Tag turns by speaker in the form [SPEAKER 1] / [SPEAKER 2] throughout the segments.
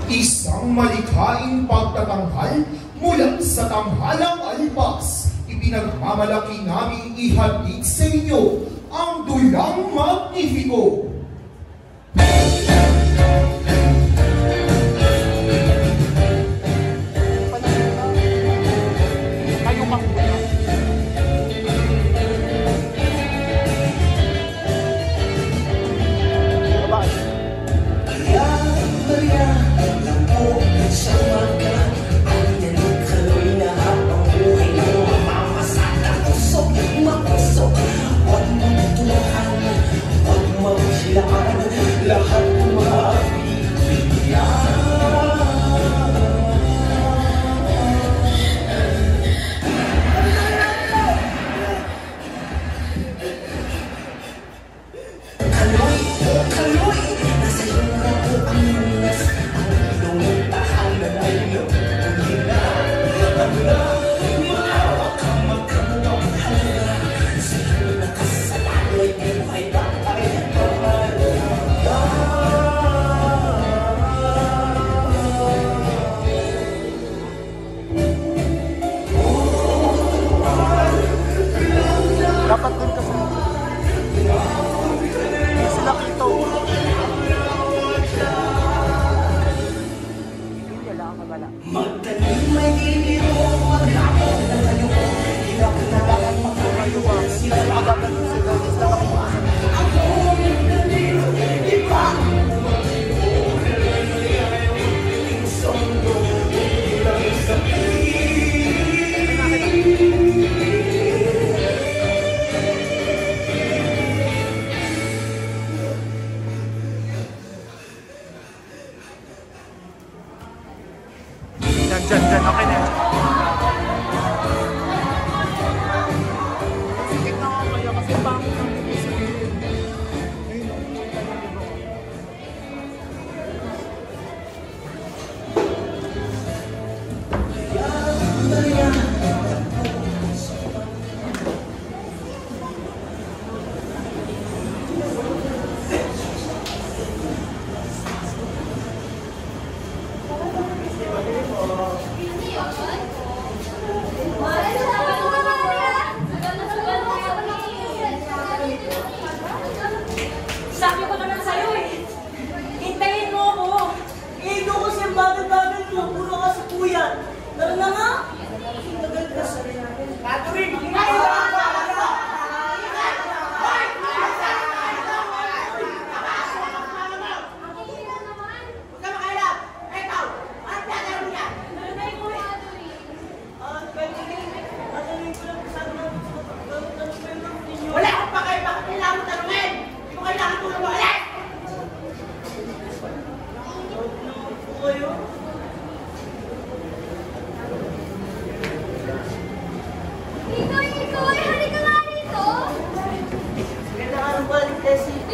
[SPEAKER 1] Isang malikhaing pagtatanghal mula sa tanghalang alpas. Ipinagmamalaki naming ihatid sa inyo ang dulang magnifiko.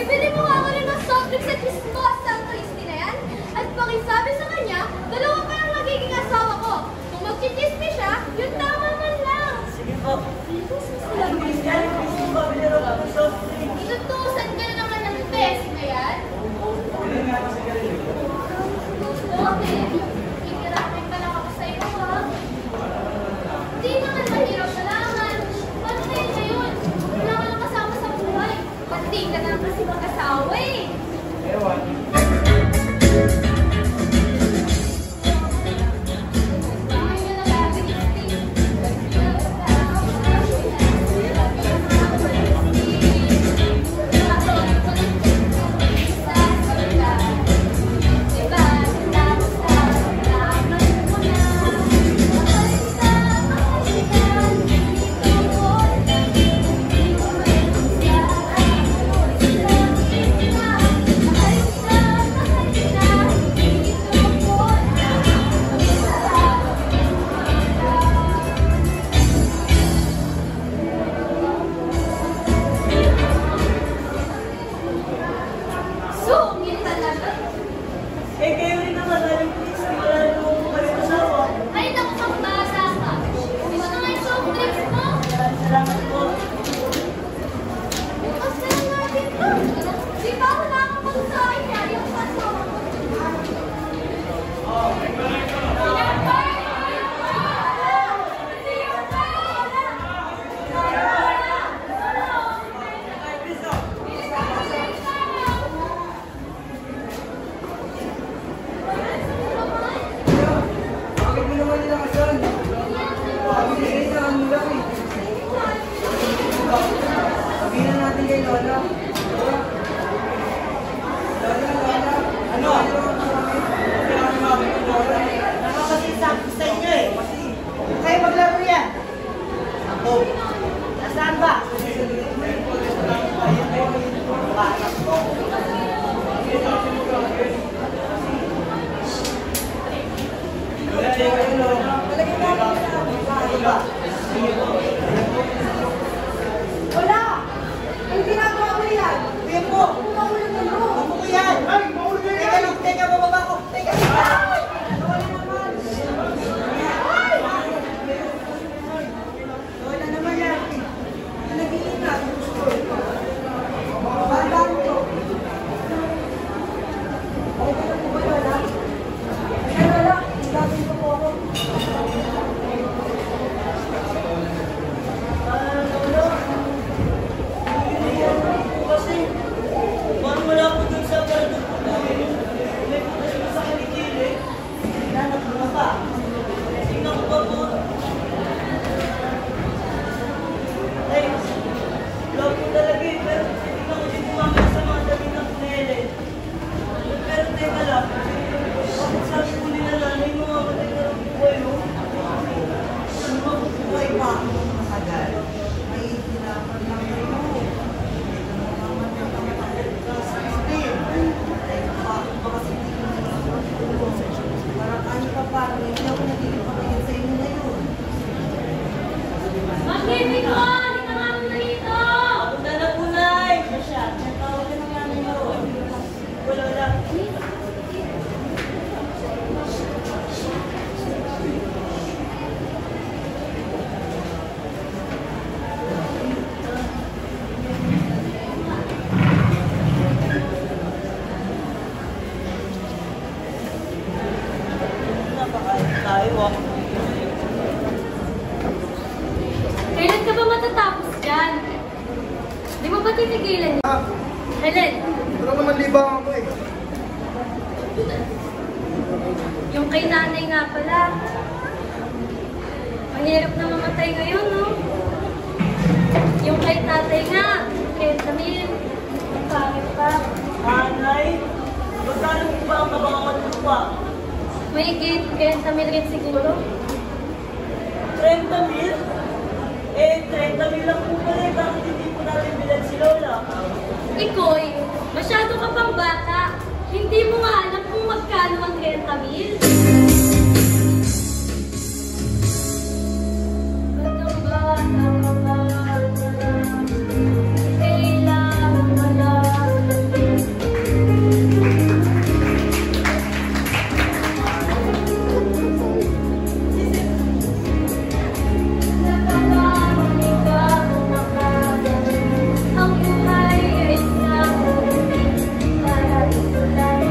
[SPEAKER 2] Ibili mo nga ako rin ng soft drink sa Cristo Santo Cristi na yan. At pakisabi sa kanya, dalawa pa yung magiging asawa ko. Kung magkikismi siya, yun tama man lang.
[SPEAKER 3] Sige po.
[SPEAKER 2] Dito sa salang Cristian. Inutusan ka na naman ng best na yan. Okay. Ikirakin ka lang ako sa iyo, ha? Di naman mahirap na langan. Paano kayo ngayon? Wala ka lang kasama sa buhay. Pati ka na lang kasi mag-asawa eh.
[SPEAKER 3] Ewan.
[SPEAKER 2] Kailan ka ba matatapos dyan? Di mo ba titigilan niyo? Helen!
[SPEAKER 3] Pero naman libang ako eh.
[SPEAKER 2] Yung kay nanay nga pala. Ang hirap na mamatay ngayon, no? Yung kay tatay nga, kay Tamil, ang pangit pa.
[SPEAKER 4] Nanay, magkano po ba ang kabangawan lupa?
[SPEAKER 2] Mahigit, kay Tamil rin siguro.
[SPEAKER 4] 30,000? Eh, 30,000 lang po pala eh. Bakit hindi po natin bilan si Lola?
[SPEAKER 2] Ikoy, masyado ka pang bata. Hindi mo nga alam kung magkano ang 30,000. Batang bata ka ba? Kailangan malaman. Ang buhay ay isang para ito lang.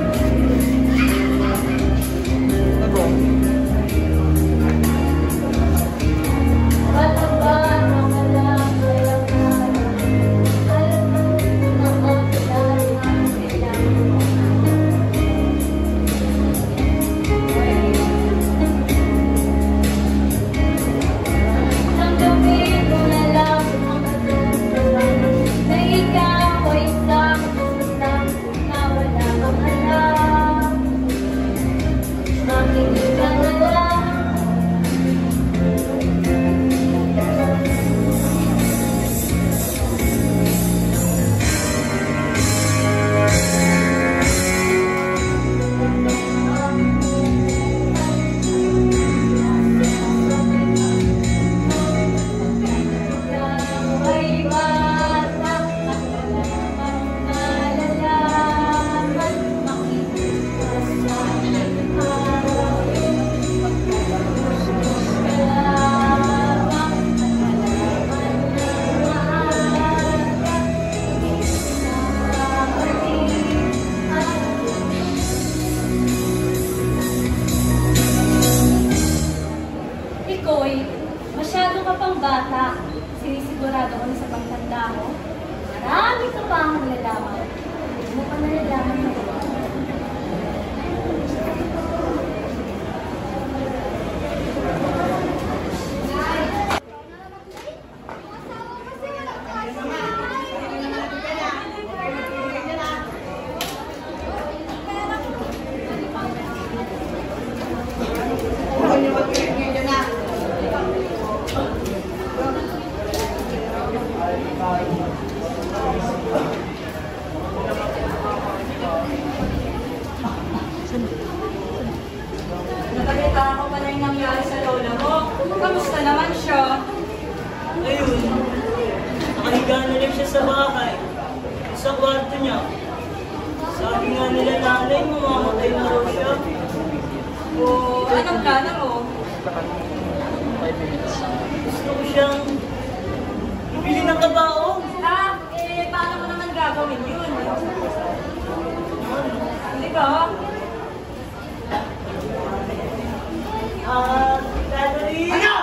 [SPEAKER 2] bata, sinisigurado ko na sa pagtanda mo, marami ka pa ang nalalaman. Hindi mo pa nalalaman na ba?
[SPEAKER 5] Nabalita ako pala yung nangyari sa lola mo. Kamusta naman siya?
[SPEAKER 4] Ayun, nakahiga na rin siya sa bahay. Sa kwarto niya. Sabi nga nila nanay, mamamatay na raw siya.
[SPEAKER 5] O anong plano mo?
[SPEAKER 4] Gusto ko siyang ibili ng kabaong.
[SPEAKER 5] Paano mo naman gagawin yun? Hindi ba ba?
[SPEAKER 4] Catherine!
[SPEAKER 6] Ano?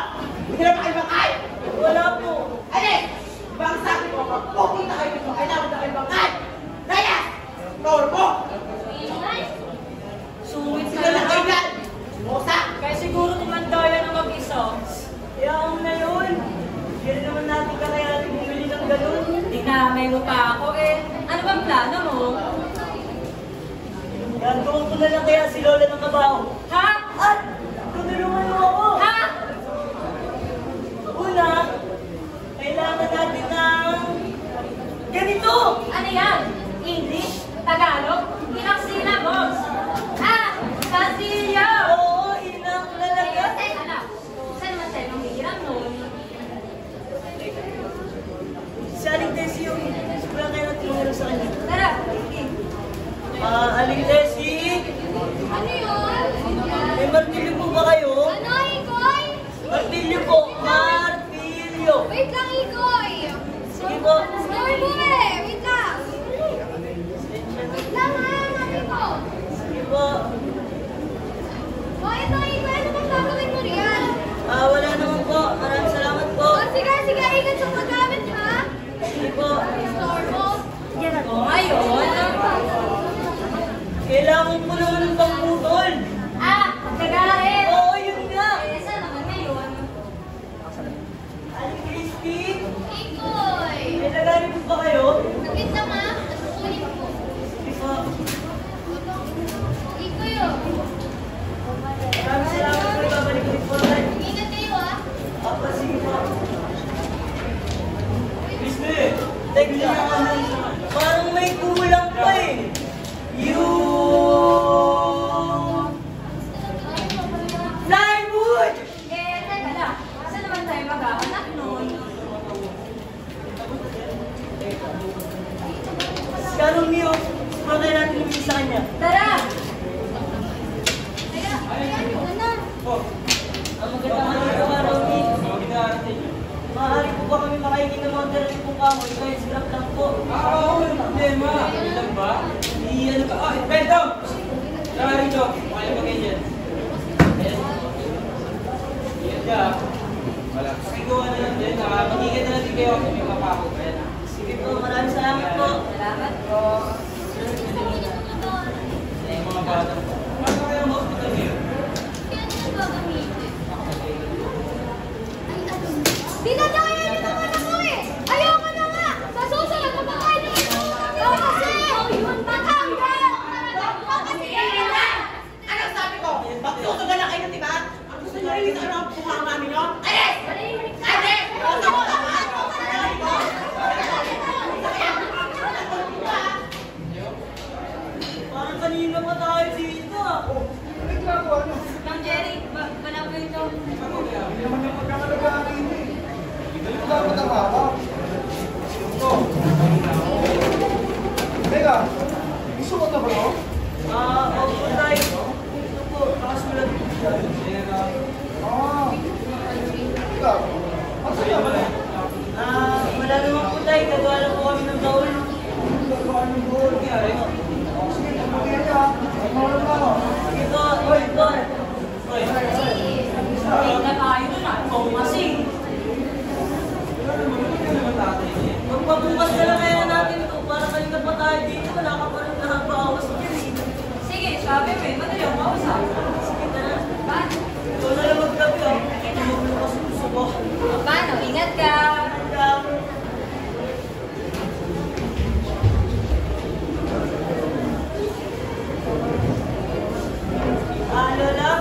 [SPEAKER 6] Hindi na makibangkay?
[SPEAKER 4] Wala po.
[SPEAKER 6] Alin? Diba ang sabi ko, magpupunta kayo dito, kailangan na kayo bangkay! Raya! Tawar mo!
[SPEAKER 5] Sungit
[SPEAKER 6] Sila na kayo
[SPEAKER 5] na.
[SPEAKER 6] yan! Mosa!
[SPEAKER 5] Kaya siguro tumandaya na mag-isa.
[SPEAKER 4] Hayaan mo na yun. Hindi rin naman natin kakayanin bumili ng ganun.
[SPEAKER 5] Dinamay mo pa ako eh. Ano bang plano mo?
[SPEAKER 4] Gagawin ko na lang kaya si Lola ng kabaho.
[SPEAKER 5] Ha?
[SPEAKER 4] At tutulungan mo ako.
[SPEAKER 5] Ha?
[SPEAKER 4] Una, kailangan natin ng ganito.
[SPEAKER 5] Ano yan? English? Tagalog? Ilang syllables? Ah! Basilio!
[SPEAKER 4] Oo, inang lalagyan.
[SPEAKER 5] Alam, saan naman tayo manghihiram nun?
[SPEAKER 4] Si Aling Tessie yung sobrang kayo natulungan sa kanya.
[SPEAKER 5] Tara, sige.
[SPEAKER 4] Aling Tessie,
[SPEAKER 2] Ano yun?
[SPEAKER 4] may martilyo po ba kayo?
[SPEAKER 2] Ano, Ikoy?
[SPEAKER 4] Martilyo po, martilyo.
[SPEAKER 2] Wait lang, Ikoy.
[SPEAKER 4] Sige po.
[SPEAKER 2] Story mo eh. Wait lang. Wait lang ha, mami ko.
[SPEAKER 4] Sige po.
[SPEAKER 2] O, ito, Ikoy. Ano bang gagawin mo riyan?
[SPEAKER 4] Wala naman po. Maraming salamat po.
[SPEAKER 2] O, sige, sige. Ingat sa paggamit, ha?
[SPEAKER 4] Sige po.
[SPEAKER 2] Store mo.
[SPEAKER 5] O ngayon,
[SPEAKER 4] Kailangan ko naman ng pangputol.
[SPEAKER 5] kagalit!
[SPEAKER 4] Oo, yun nga.
[SPEAKER 5] Eh, saan naman ngayon?
[SPEAKER 4] Aling Christy,
[SPEAKER 2] Ikoy.
[SPEAKER 4] may nagaling po ba kayo?
[SPEAKER 2] Saglit lang, ha? Nasusulit ko.
[SPEAKER 4] Sige po.
[SPEAKER 2] Ikoy, oh.
[SPEAKER 4] Maraming salamat po. Ibabalik ko rin po.
[SPEAKER 2] Ingat kayo, ha?
[SPEAKER 4] Sige po. Christy, teka. Parang may kulang pa eh. Plywood!
[SPEAKER 5] Eh, teka lang. Saan naman tayo maghahanap nun?
[SPEAKER 4] Si Romeo, pagay natin yung sa kanya.
[SPEAKER 5] Tara!
[SPEAKER 2] Kaya, ano na?
[SPEAKER 4] Ang magandang haligawa, Romy. Maaari po ba kami makaingin ng mga direct pong kamoy kahit silap lang po?
[SPEAKER 7] Oo, walang problema. Ano lang ba?
[SPEAKER 4] Iyan ka.
[SPEAKER 7] Beto! Tara rito. Kaya pa ganyan. Ayan. Iyan ka. Wala. Pakagawa na lang din. Mag-iingat na natin kayo kung may mapako. Ayan.
[SPEAKER 4] Sige po, maraming salamat po.
[SPEAKER 5] Salamat po.
[SPEAKER 7] Yung mga bata. Paano kayo ang hospital ngayon?
[SPEAKER 2] Kaya ano gagamitin? Dinadayan niyo naman ako eh! Ayoko na nga! Sa susunod, mapakain niyo ito! Ikaw kasi! Matanggal! Kasi
[SPEAKER 6] Ano sabi ko? Magtutugan na kayo, diba? Ang gusto nyo rin ano ang bunga namin yun? Alis! Alis! Oto mo naman!
[SPEAKER 4] Parang kanina pa tayo dito.
[SPEAKER 5] Ma'am Jerry, walang ko ito.
[SPEAKER 3] Hindi naman yung pagkakalagaan rin eh. Dito dapat ang hawak. Ito. Teka, gusto mo ito ba ito?
[SPEAKER 4] Opo tayo. Ito po, nakasulat po siya.
[SPEAKER 3] Teka, ang saya ba eh?
[SPEAKER 4] Wala naman po tayo. Gagawa lang po kami ng baul.
[SPEAKER 3] Gagawin ng buhol. Sige, pagkakaya niya. Mawala na ako.
[SPEAKER 4] Sige po, ito po.
[SPEAKER 5] Hindi na tayo nun ah. Oo kasi.
[SPEAKER 4] Magpabukas na lang kaya natin ito para kanina pa tayo dito. Wala ka pa rin nakabawas dyan eh.
[SPEAKER 5] Sige, sabi mo eh. Madali ako kausap.
[SPEAKER 4] Sige, tara.
[SPEAKER 5] Paano?
[SPEAKER 4] Ikaw na lang magkabi ah. Tumulong ka sa gusto ko.
[SPEAKER 5] Paano? Ingat ka.
[SPEAKER 4] Lola,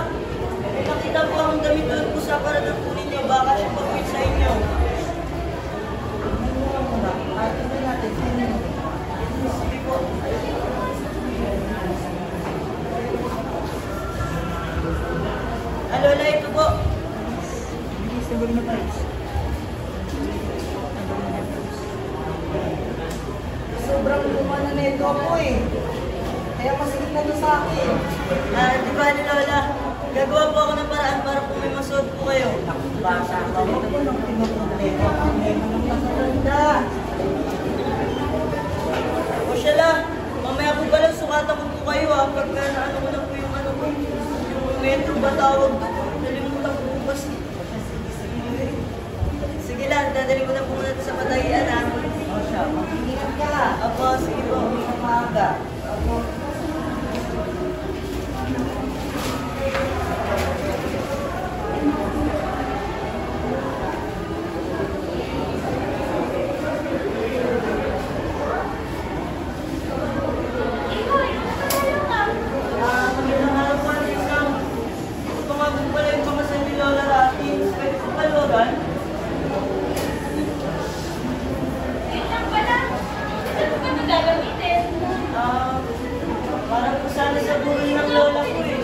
[SPEAKER 4] may nakita po akong damit doon po sa para ng kunin niyo. Baka siya pag-wait sa inyo. Sige po. Lola, ito po.
[SPEAKER 6] Sobrang luma na neto ako eh. Kaya masigit na to sa akin.
[SPEAKER 4] Di ba ni Lola, gagawa po ako ng paraan para po may masuot po kayo.
[SPEAKER 6] Basa ka. Huwag ko nang pinupunta. Ang nang nakatanda.
[SPEAKER 4] O siya lang, mamaya po pala sukatan ko po kayo ha, pagka naano ko na po yung ano ko, yung metro ba tawag ko, nalimutan ko po kasi. Sige lang, dadali ko na po muna sa Patayan ha.
[SPEAKER 6] O siya, mag-ingat ka.
[SPEAKER 4] Apo, sige po.
[SPEAKER 6] Umaga. Apo.
[SPEAKER 4] Magandang araw po, Isang. Ito nga po pala yung pamasan ni Lola Rati. Pwede po palugan? Parang po sana sa burol ng lola ko eh.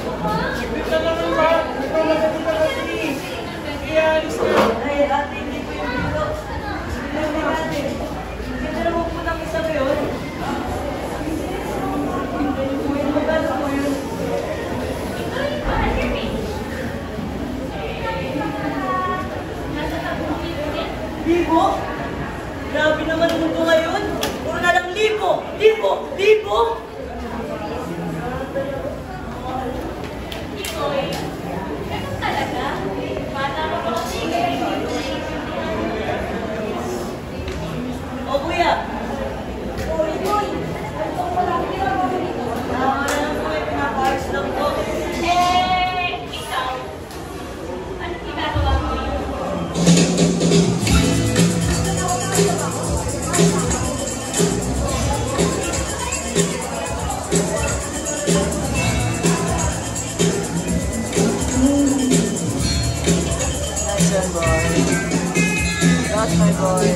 [SPEAKER 4] Ito naman ba? Ito magabi ka kasi. Kaya alis na. Ay, ate, hindi ko yung dito. Sige lang ate. Ganda naman po ng isa yun. Hindi po yung maganda ko yun. Libo? Grabe naman ang mundo ngayon. Puro na lang libo! Libo! Libo! O kuya! Wala lang po, may pinapayos lang po.
[SPEAKER 6] That's my boy.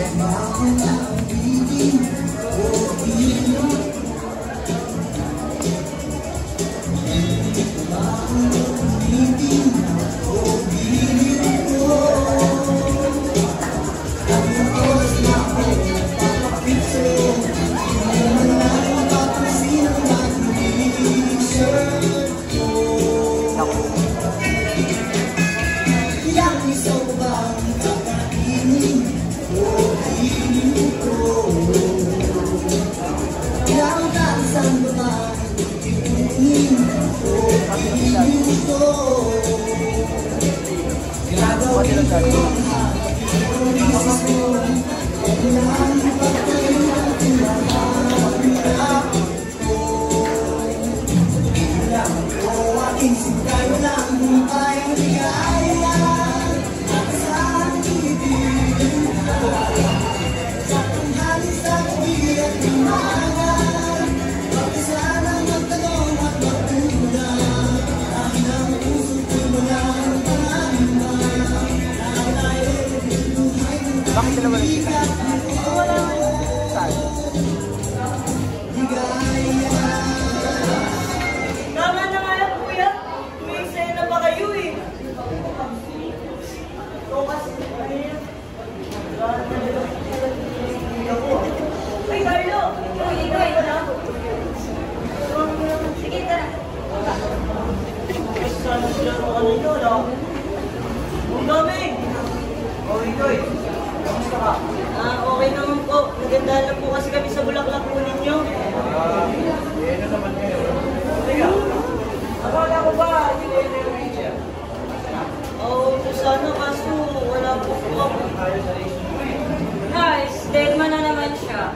[SPEAKER 6] Bakit na naman kita? Wala. Saan?
[SPEAKER 4] Tama na nga lang, kuya. May eksena pa kayo eh. Ito kasi, ayun. Ay, Carlo! Ikaw na. Sige, tara. Sana sila mo kanino, no? Ang dami!
[SPEAKER 3] O, Ikoy. Kamusta ka?
[SPEAKER 4] Okay naman po. Maganda lang po kasi kami sa bulaklak po ninyo.
[SPEAKER 3] Yan na naman ngayon. Teka, akala ko ba hindi kayo na yung media?
[SPEAKER 4] Oo, sana kaso wala po po ako.
[SPEAKER 3] Ayos sa issue.
[SPEAKER 5] Guys, dead man na naman siya.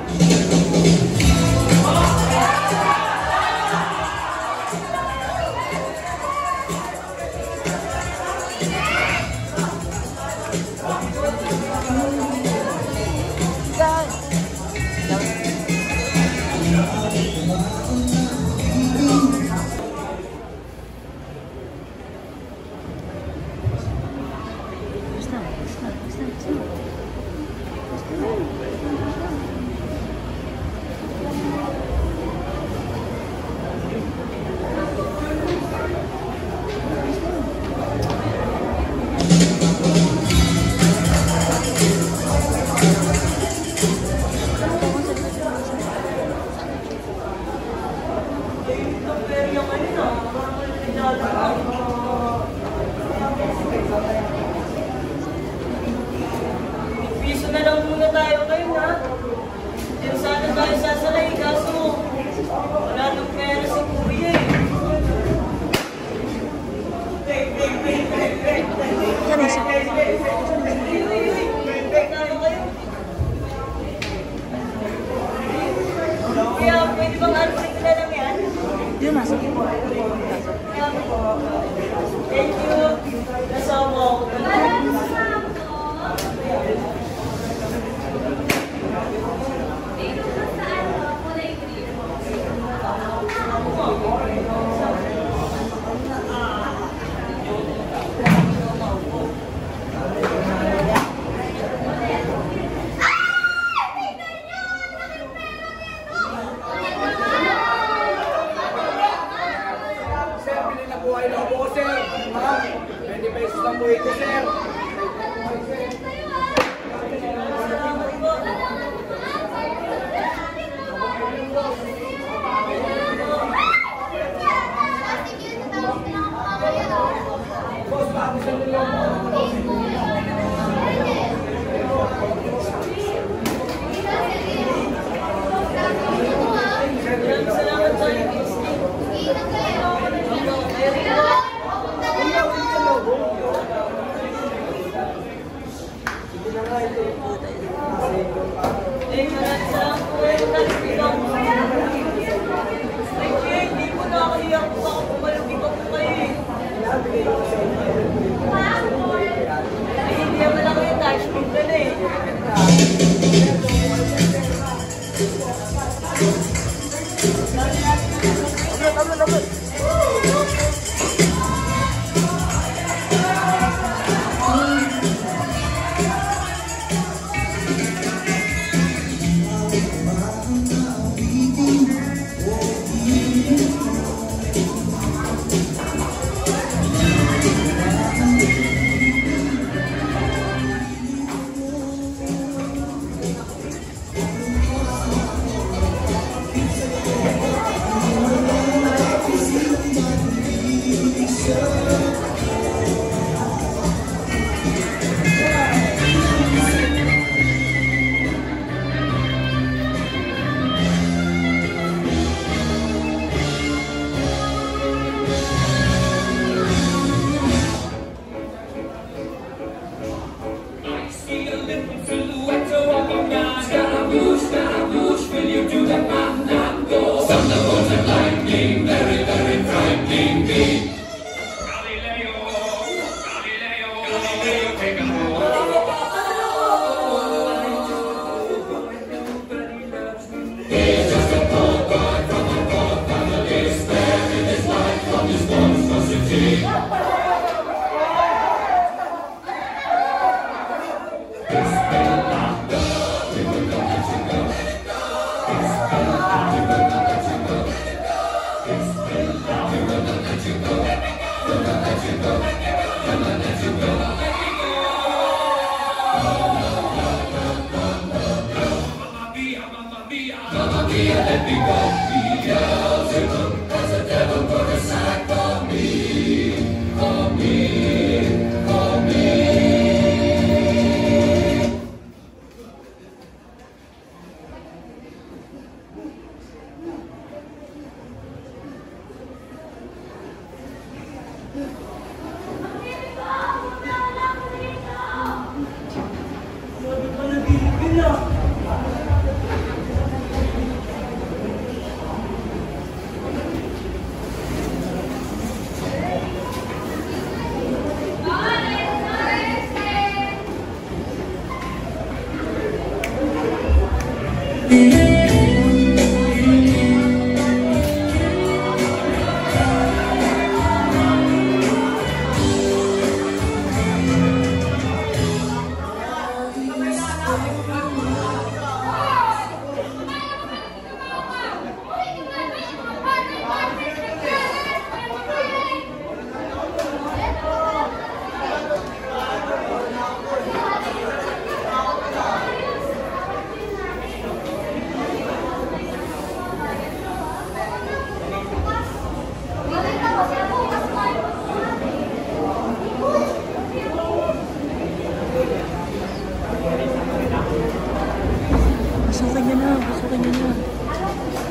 [SPEAKER 4] Piso na lang muna tayo kayo na. Diyan sana tayo sasakay kaso wala nang pera si Kuya
[SPEAKER 3] po kayo na po, sir. Ma'am, 20 pesos lang po ito, sir. Boss, bakit sa nila po?
[SPEAKER 5] Salamat sa inyo. Hindi po nakaiyak po ako pumalagi pa po kayo eh. Ay, hindi naman ako yung touch me ka na eh.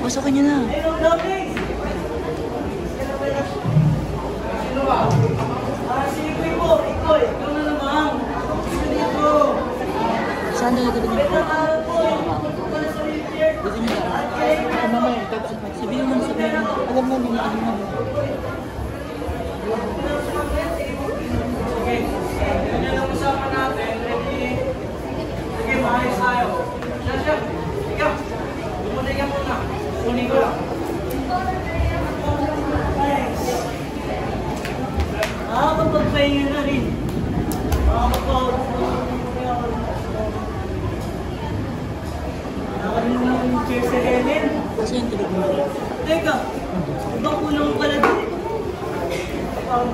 [SPEAKER 4] Pasukin niyo na. Saan na dito niyo? Dito niyo na. Mamaya, sabihin mo. Alam mo,
[SPEAKER 3] Okay, yan ang usapan natin. Sige, maayos tayo. Siya. Ikaw, bumuli ka muna. Kunin ko lang.
[SPEAKER 4] Makakapagpahinga na rin. Nakarin naman yung chair sa Helen.
[SPEAKER 5] Kasi yung tulog mo.
[SPEAKER 4] Teka, ibang kulang pala din. Teka,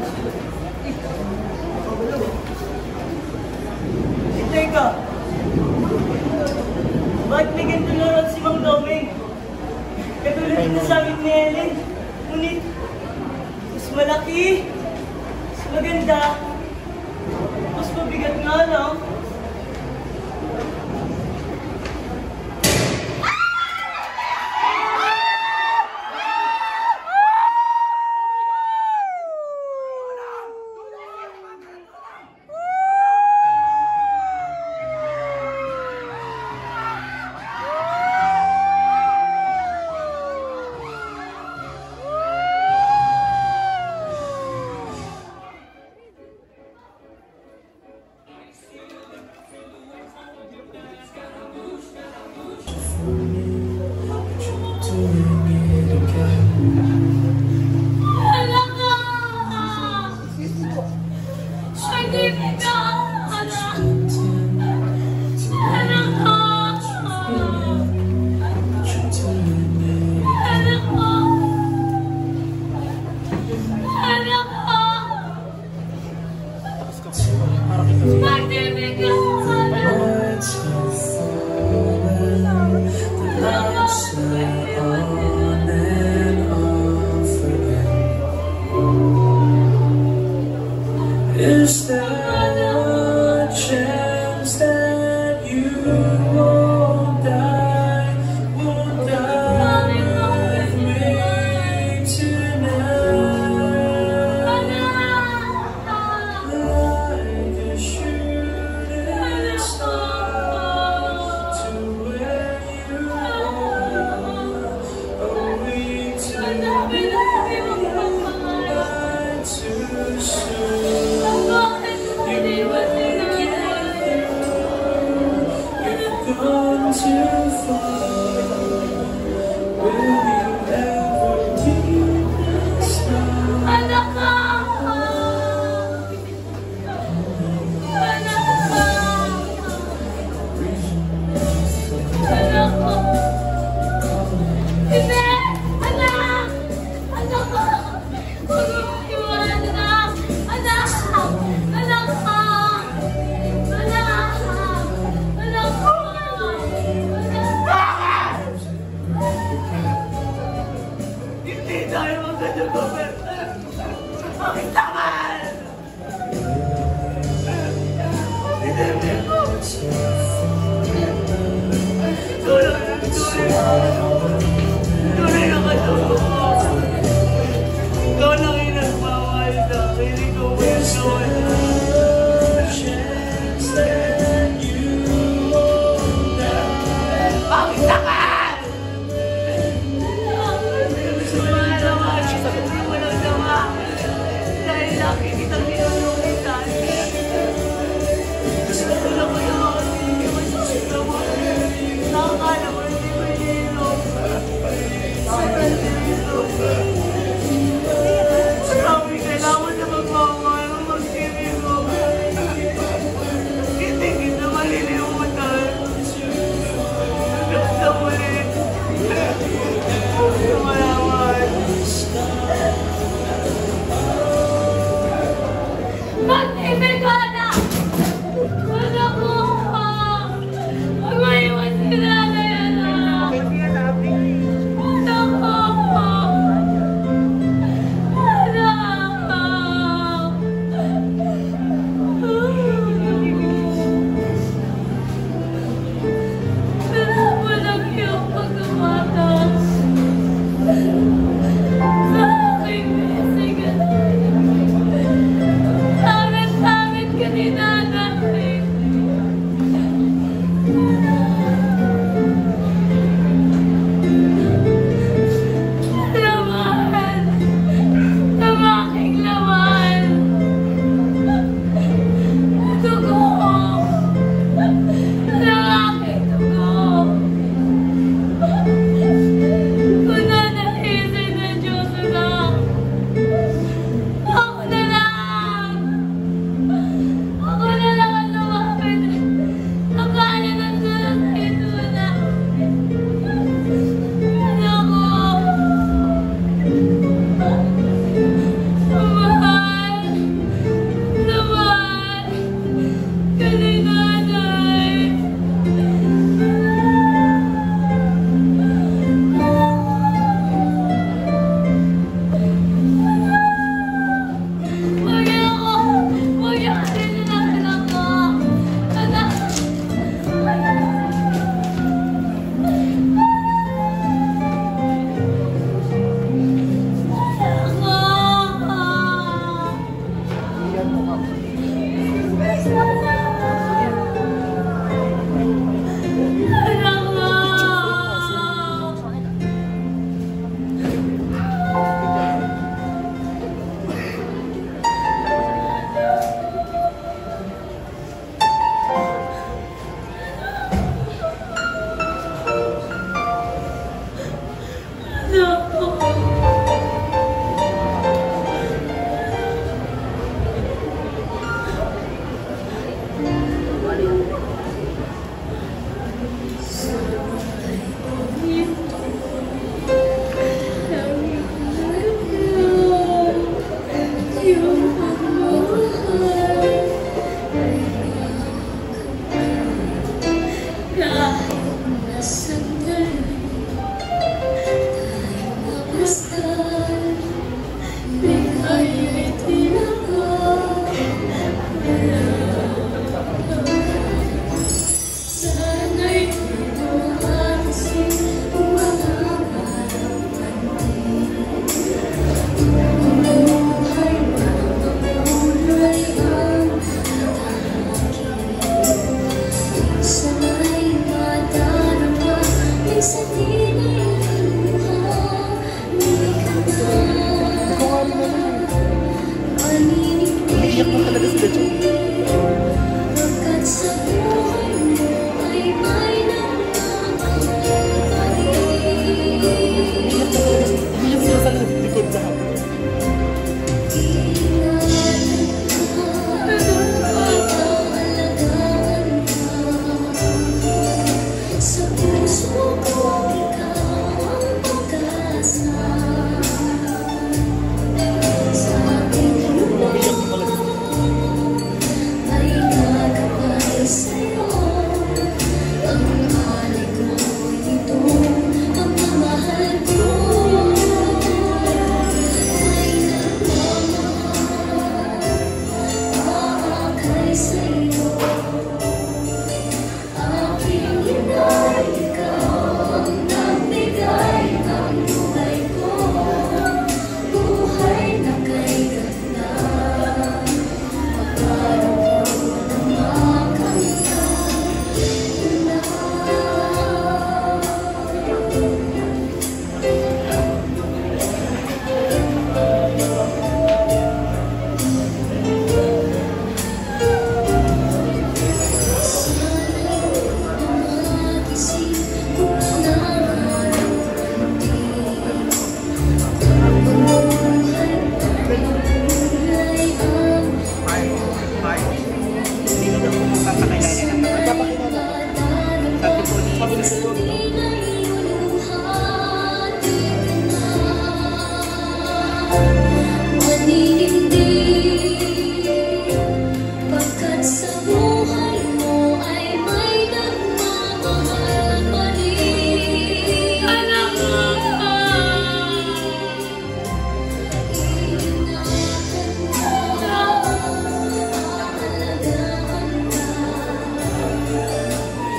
[SPEAKER 4] bakit may ganito na si Mang Doming? Katulad din sa amin ni Ellen. Ngunit, mas malaki, mas maganda, mas mabigat nga lang.
[SPEAKER 8] Is there a chance that you won't die with me tonight? Like a shooting star to where you are, away too soon. Gone too far. Will you ever leave this now?
[SPEAKER 4] Hindi tayo magkagagamit. Ang tamal! Tunay na katulog mo. Ikaw lang inagmamahal na. Hindi ko gawin. Ang tamal! Walang sama. Dahil
[SPEAKER 8] Pagkat sa buhay mo ay may sa puso ko ikaw ang pag-asa. Sa aking lupa ay gagabay sa'yo. Ang mahal ko ito, ang mamahal ko ay nagmamahal. Aakay sa'yo. Aking inay, ikaw ang nagbigay ng buhay ko. Buhay na kay ganda. Paano ko na makanta na magising kung nangarapin. Buhay ang pagkat sa buhay mo ay may nagmamahal pa rin.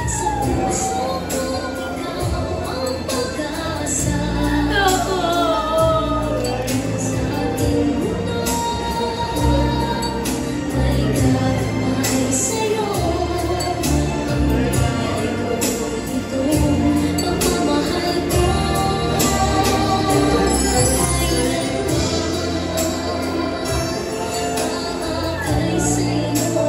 [SPEAKER 8] Sa puso ko ikaw ang pag-asa. Sa aking mundo ay gagabay sa'yo. Ang buhay ko ito, ang mamahal ko ay sa'yo.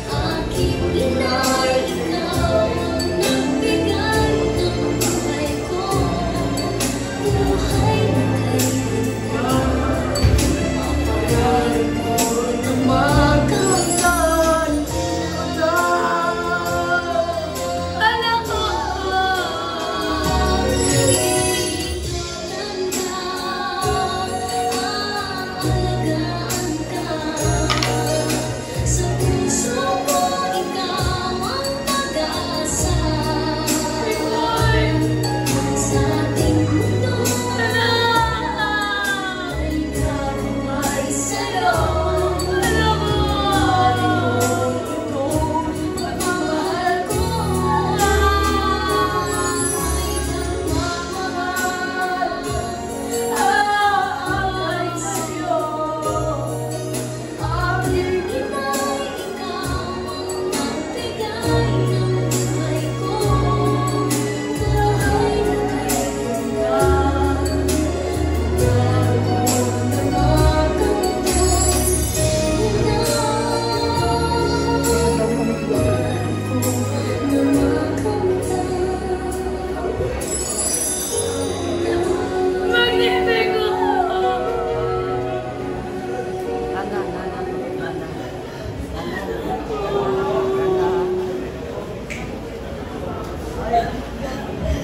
[SPEAKER 8] Aking inay, ikaw ang nagbigay ng buhay ko. Buhay na kay sa puso ko ikaw ang pag-asa. Sa ating mundo ay gagabay sa'yo. Pagmamahal ko ay nagmamahal. Aakay sa'yo. Aking inay, ikaw ang nagbigay ng buhay ko. Buhay na kay ganda. Paano ko na makanta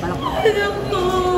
[SPEAKER 6] Anak ko.